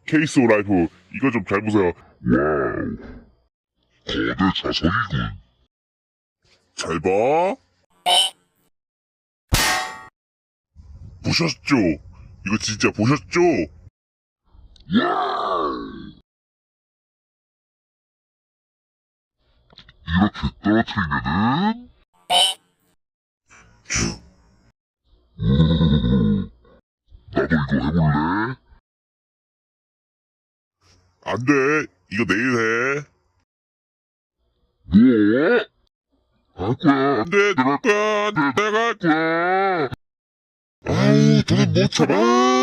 케이스 오 라이프, 이거 좀 잘 보세요. 와우, 거대 자석이군. 잘 봐. 보셨죠? 이거 진짜 보셨죠? 와우. 이렇게 떨어뜨리면은 오, 나도 이거 해볼래? 안 돼. 이거 내일 해. 뭐? 할 거야. 안 돼. 내가 할 거야. 내가 할 거야. 아우, 너는 못 참아.